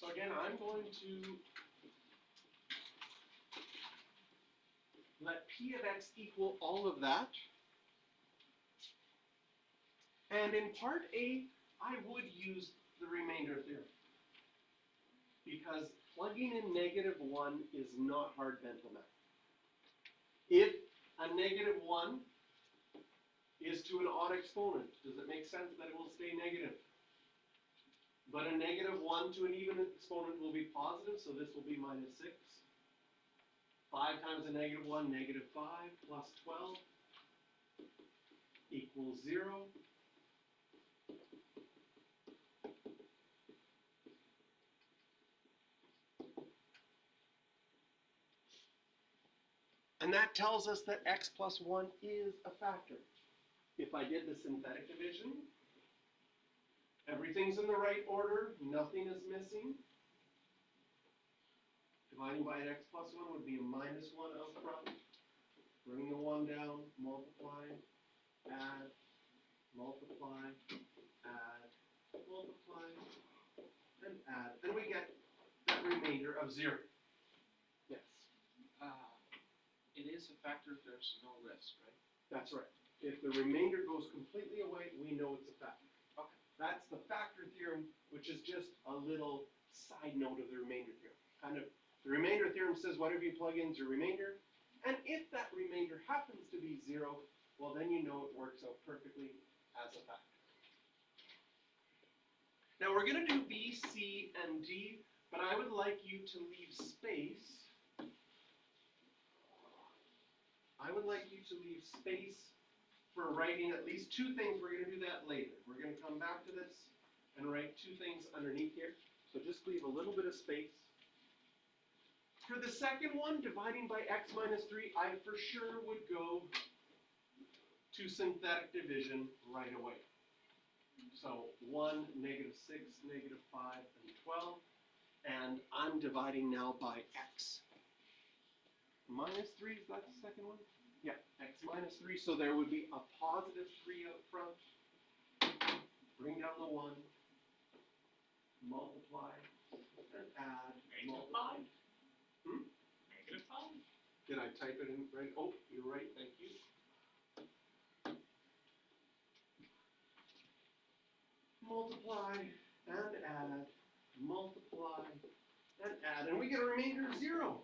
So again, I'm going to let P of X equal all of that. And in part A, I would use the remainder theorem, because plugging in -1 is not hard mental math. If a -1 is to an odd exponent, does it make sense that it will stay negative? But a -1 to an even exponent will be positive, so this will be -6. 5 times a -1, -5, plus 12 equals 0. And that tells us that x plus 1 is a factor. If I did the synthetic division, everything's in the right order, nothing is missing. Dividing by an x plus 1 would be a -1 up front. Bring the 1 down, multiply, add, multiply, add, multiply, and add. And we get that remainder of 0. Yes? It is a factor if there's no rest, right? That's right. If the remainder goes completely away, we know it's a factor. Okay. That's the factor theorem, which is just a little side note of the remainder theorem. Kind of, the remainder theorem says whatever you plug in is your remainder. And if that remainder happens to be 0, well, then you know it works out perfectly as a factor. Now we're going to do B, C, and D, but I would like you to leave space. I would like you to leave space for writing at least 2 things. We're going to do that later. We're going to come back to this and write 2 things underneath here. So just leave a little bit of space. For the second one, dividing by x minus 3, I for sure would go to synthetic division right away. So 1, -6, -5, and 12. And I'm dividing now by x minus 3. Is that the second one? Yeah, x minus 3. So there would be a positive 3 up front. Bring down the 1. Multiply. And add. Multiply. -5. Did I type it in right? Oh, you're right. Thank you. Multiply and add. Multiply and add. And we get a remainder of 0.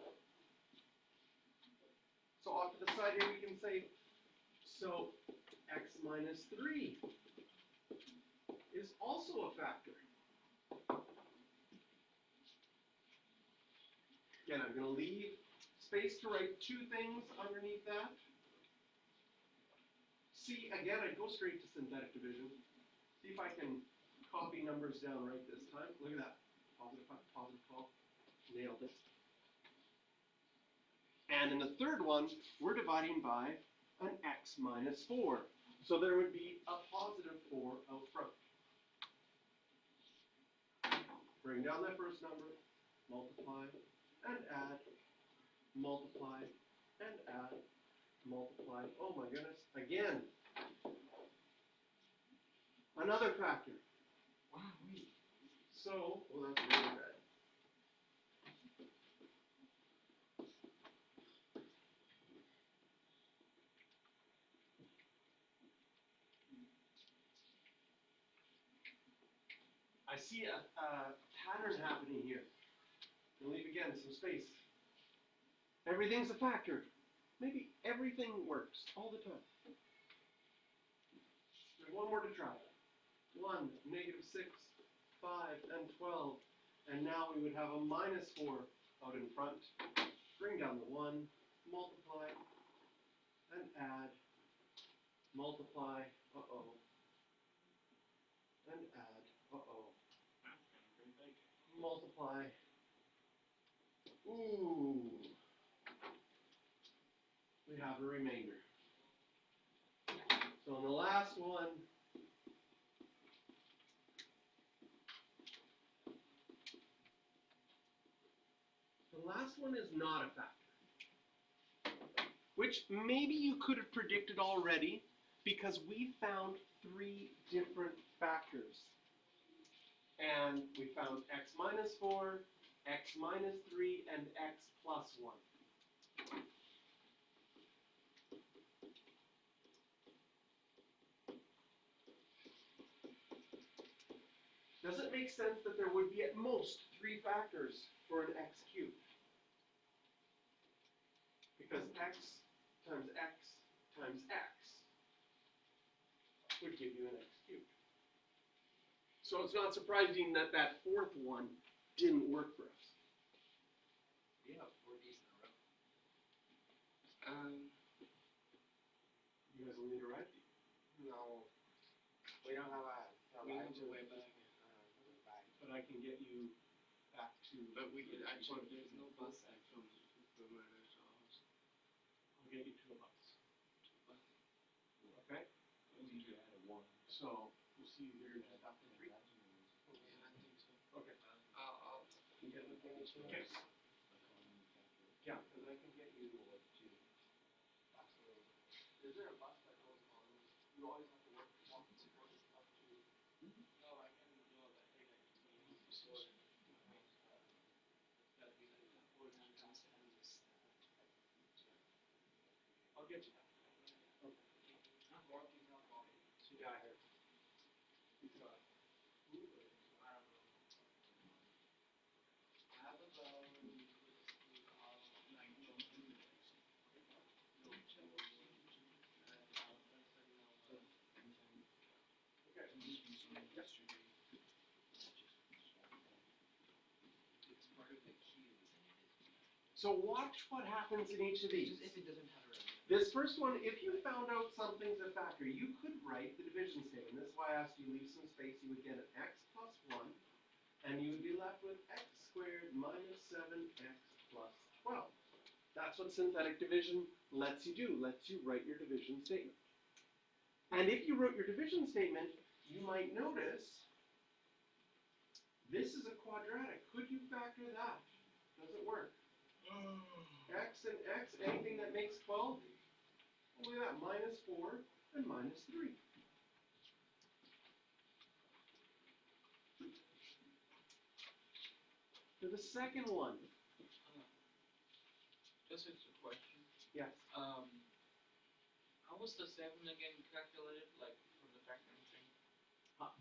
So off to the side here we can say, so x minus 3 is also a factor. Again, I'm going to leave space to write 2 things underneath that. See, again, I go straight to synthetic division. See if I can copy numbers down right this time. Look at that. Positive 12. Nailed it. And in the third one, we're dividing by an x minus 4. So there would be a positive 4 out front. Bring down that first number, multiply, and add, multiply, and add, multiply. Oh my goodness, again. Another factor. Wow. So, well, that's really bad. I see a pattern happening here. We'll leave again some space. Everything's a factor. Maybe everything works all the time. There's one more to try. 1, -6, 5, and 12. And now we would have a minus 4 out in front. Bring down the 1, multiply, and add, multiply, and add, multiply. Ooh. We have a remainder. So in the last one, is not a factor. Which maybe you could have predicted already, because we found 3 different factors. And and we found x minus 4, x minus 3, and x plus 1. Does it make sense that there would be at most 3 factors for an x cubed? Because x times x times x would give you an x cubed. So it's not surprising that that fourth one didn't work for us. We have 4 Ds in a row. You guys will need a ride? No. We don't have a. We have a way back. But I can get you back to. But we could actually, there's no bus back from our actual house. I'll get you to a bus. Okay? We need to add a 1. So we'll see you here in just after 3. Yeah, I think so. Okay. I'll Get the things. Okay. Yeah, because I can get you to. Absolutely. Is there a bus that goes on? You always have to walk to work up to. No, I can do all that. Hey, like, before that'd be like the whole downtown stands. I'll get you that. Okay. I'm walking up on it. Yeah, I heard. He's got. I don't know. I have about 19 minutes. No, Okay. yesterday. It's part of the queue and it is. So watch what happens in each of these. Just if it doesn't have a revenue. This first one, if you found out something's a factor, you could write the division statement. That's why I asked you to leave some space. You would get an x plus 1, and you would be left with x squared minus 7x plus 12. That's what synthetic division lets you do, lets you write your division statement. And if you wrote your division statement, you might notice this is a quadratic. Could you factor that? Does it work? X and x, anything that makes 12? Look at that, minus 4 and minus 3. For the second one, Just a question. yes. How was the 7 again calculated, like from the factoring thing?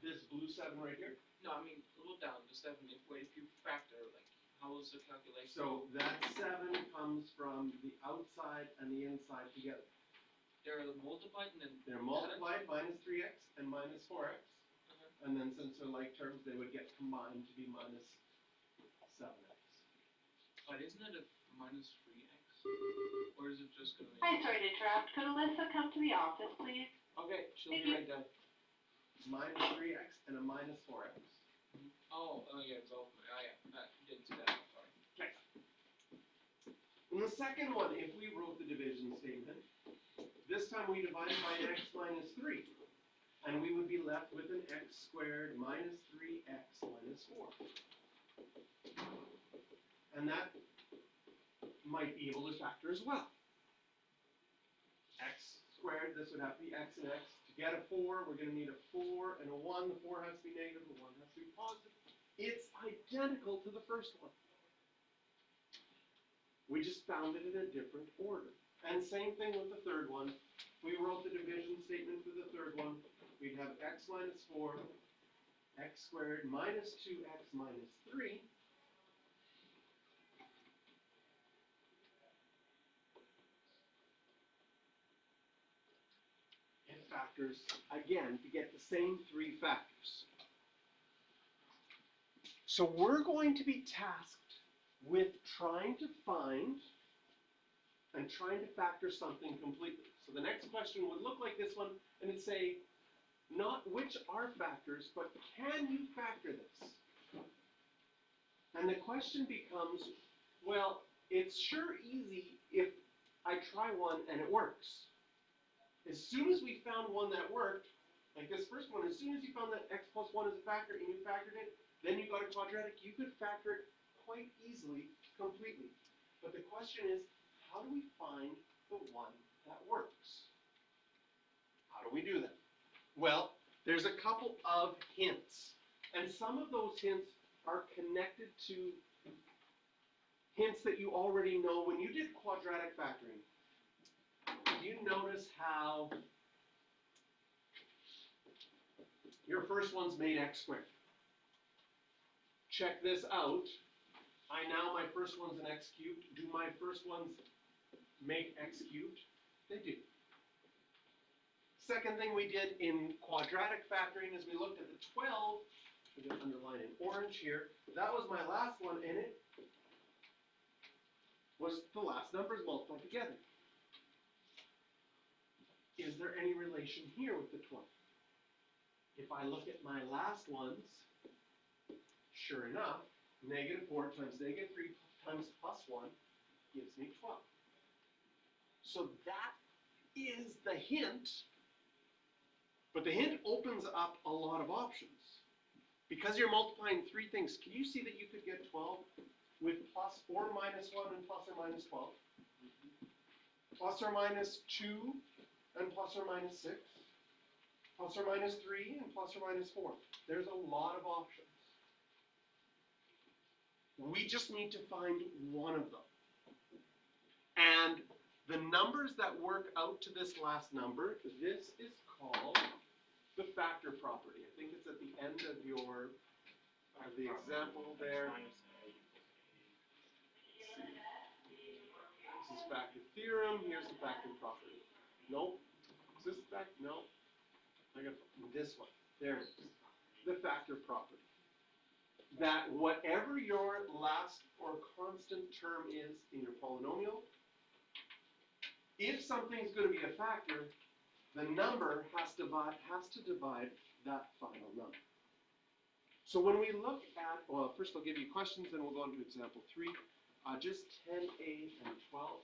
This blue 7 right here. No, I mean, a little down, the 7, if you factor, like, how was the calculation? So that 7 comes from the outside and the inside together. They're multiplied and then. They're multiplied minus 3x and minus 4x. Uh-huh. And then since they're like terms, they would get combined to be minus 7x. But isn't it a minus 3x? Or is it just gonna make? Hi, sorry to interrupt. Could Alyssa come to the office, please? Okay, she'll Thank be you. right down. Minus 3x and a minus 4x. Oh, yeah, both. Oh, yeah. Didn't see that. Sorry. Okay. In the second one, if we wrote the division statement, this time we divided by an x minus 3. And we would be left with an x squared minus 3x minus 4. And that might be able to factor as well. X squared, this would have to be x and x. To get a 4, we're going to need a 4 and a 1. The 4 has to be negative, the 1 has to be positive. It's identical to the first one. We just found it in a different order. And same thing with the third one. We wrote the division statement for the third one. We'd have x minus 4, x squared minus 2x minus 3. It factors, again, to get the same 3 factors. So we're going to be tasked with trying to find and trying to factor something completely. So the next question would look like this one, and it'd say, not which are factors, but can you factor this? And the question becomes, well, it's sure easy if I try one and it works. As soon as we found one that worked, like this first one, as soon as you found that x plus 1 is a factor and you factored it, then you got a quadratic, you could factor it quite easily, completely. But the question is, how do we find the one that works? How do we do that? Well, there's a couple of hints. And some of those hints are connected to hints that you already know. When you did quadratic factoring, you notice how your first one's made x squared. Check this out. My first one's an x cubed. Do my first ones make x cubed? They do. Second thing we did in quadratic factoring is we looked at the 12. I'm going to underline in orange here. That was my last one, and it was the last numbers multiplied together. Is there any relation here with the 12? If I look at my last ones, sure enough, -4 times -3 times +1 gives me 12. So that is the hint, but the hint opens up a lot of options. Because you're multiplying three things, can you see that you could get 12 with plus or minus 1 and plus or minus 12? Plus or minus 2 and plus or minus 6? Plus or minus 3 and plus or minus 4? There's a lot of options. We just need to find one of them. And the numbers that work out to this last number, this is called the factor property. I think it's at the end of your, the example there. This is factor theorem, here's the factor property. Nope. Is this fact? No. I got this one. There it is. The factor property. That whatever your last or constant term is in your polynomial, if something's going to be a factor, the number has to divide that final number. So when we look at, well, first I'll give you questions, then we'll go on to example 3. Just 10, 8, and 12.